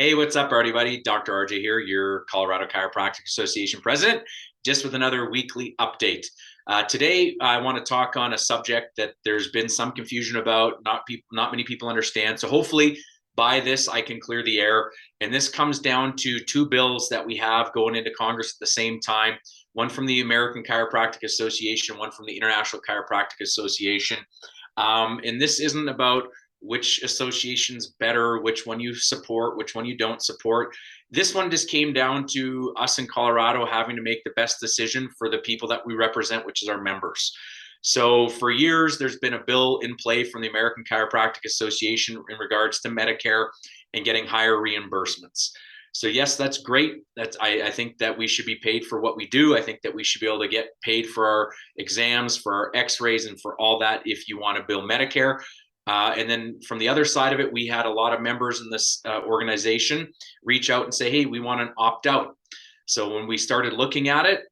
Hey, what's up, everybody? Dr. RJ here, your Colorado Chiropractic Association president, just with another weekly update. Today, I want to talk on a subject that there's been some confusion about, not many people understand. So hopefully, by this, I can clear the air. And this comes down to two bills that we have going into Congress at the same time. One from the American Chiropractic Association, one from the International Chiropractic Association. And this isn't about which association's better, which one you support, which one you don't support. This one just came down to us in Colorado having to make the best decision for the people that we represent, which is our members. So for years, there's been a bill in play from the American Chiropractic Association in regards to Medicare and getting higher reimbursements. So yes, that's great. I think that we should be paid for what we do. I think that we should be able to get paid for our exams, for our x-rays, and for all that if you want to bill Medicare. And then from the other side of it, we had a lot of members in this organization reach out and say, hey, we want an opt out. So when we started looking at it,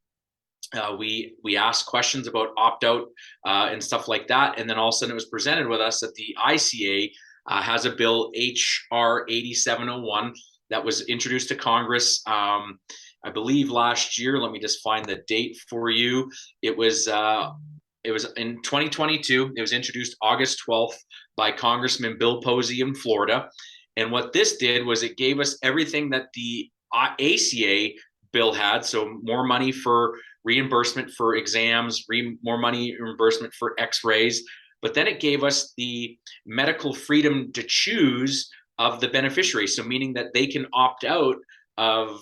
we asked questions about opt out and stuff like that. And then all of a sudden it was presented with us that the ICA has a bill, HR 8701, that was introduced to Congress, I believe last year. Let me just find the date for you. It was in 2022. It was introduced August 12th by Congressman Bill Posey in Florida. And what this did was it gave us everything that the ACA bill had. So more money for reimbursement for exams, more money reimbursement for x-rays. But then it gave us the medical freedom to choose of the beneficiary. So meaning that they can opt out of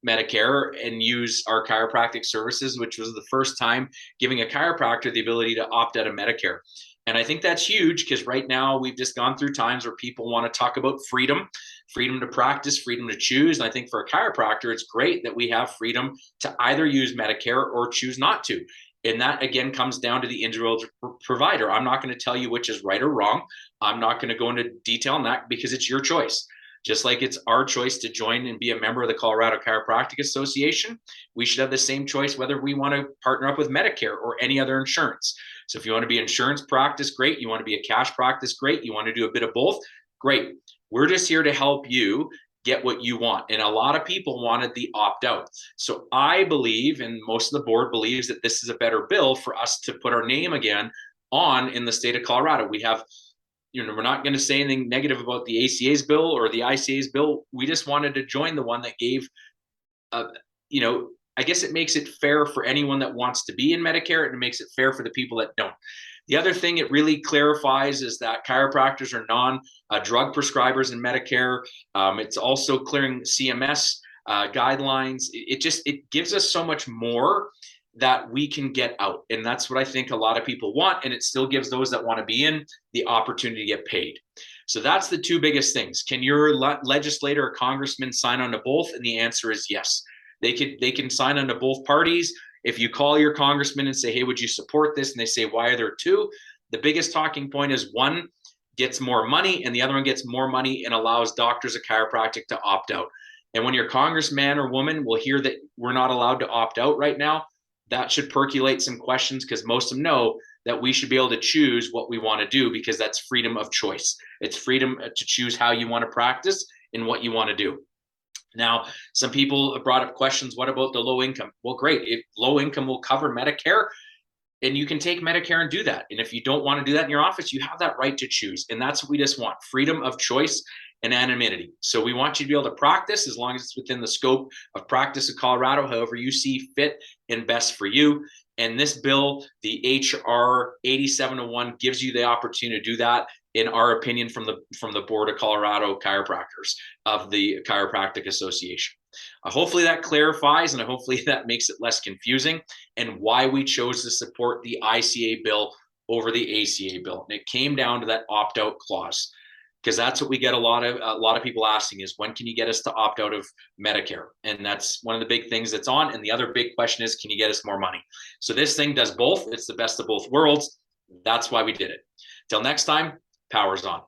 Medicare and use our chiropractic services, which was the first time giving a chiropractor the ability to opt out of Medicare. And I think that's huge because right now we've just gone through times where people want to talk about freedom to practice, freedom to choose. And I think for a chiropractor, it's great that we have freedom to either use Medicare or choose not to. And that, again, comes down to the individual provider. I'm not going to tell you which is right or wrong. I'm not going to go into detail on that because it's your choice. Just like it's our choice to join and be a member of the Colorado Chiropractic Association, we should have the same choice whether we want to partner up with Medicare or any other insurance. So if you want to be insurance practice, great. You want to be a cash practice, great. You want to do a bit of both, great. We're just here to help you get what you want. And a lot of people wanted the opt-out. So I believe, and most of the board believes, that this is a better bill for us to put our name again on in the state of Colorado. We have, we're not going to say anything negative about the ACA's bill or the ICA's bill. We just wanted to join the one that gave, I guess it makes it fair for anyone that wants to be in Medicare, and it makes it fair for the people that don't. The other thing it really clarifies is that chiropractors are non-drug prescribers in Medicare. It's also clearing CMS guidelines. It gives us so much more that we can get out. And that's what I think a lot of people want. And it still gives those that want to be in the opportunity to get paid. So that's the two biggest things. Can your legislator or congressman sign on to both? And the answer is yes. They can sign on to both parties. If you call your congressman and say, hey, would you support this? And they say, why are there two? The biggest talking point is one gets more money and the other one gets more money and allows doctors of chiropractic to opt out. And when your congressman or woman will hear that we're not allowed to opt out right now, that should percolate some questions, because most of them know that we should be able to choose what we want to do, because that's freedom of choice. It's freedom to choose how you want to practice and what you want to do. Now, some people brought up questions. What about the low income? Well, great. If low income will cover Medicare, and you can take Medicare and do that. And if you don't want to do that in your office, you have that right to choose. And that's what we just want: freedom of choice and anonymity. So we want you to be able to practice as long as it's within the scope of practice in Colorado, however you see fit and best for you. And this bill, the HR 8701, gives you the opportunity to do that, in our opinion, from the Board of Colorado Chiropractors of the Chiropractic Association. Hopefully that clarifies, and hopefully that makes it less confusing, and why we chose to support the ICA bill over the ACA bill. And it came down to that opt-out clause, because that's what we get a lot of people asking is, when can you get us to opt out of Medicare? And that's one of the big things that's on. And the other big question is, can you get us more money? So this thing does both. It's the best of both worlds. That's why we did it. Till next time, power's on.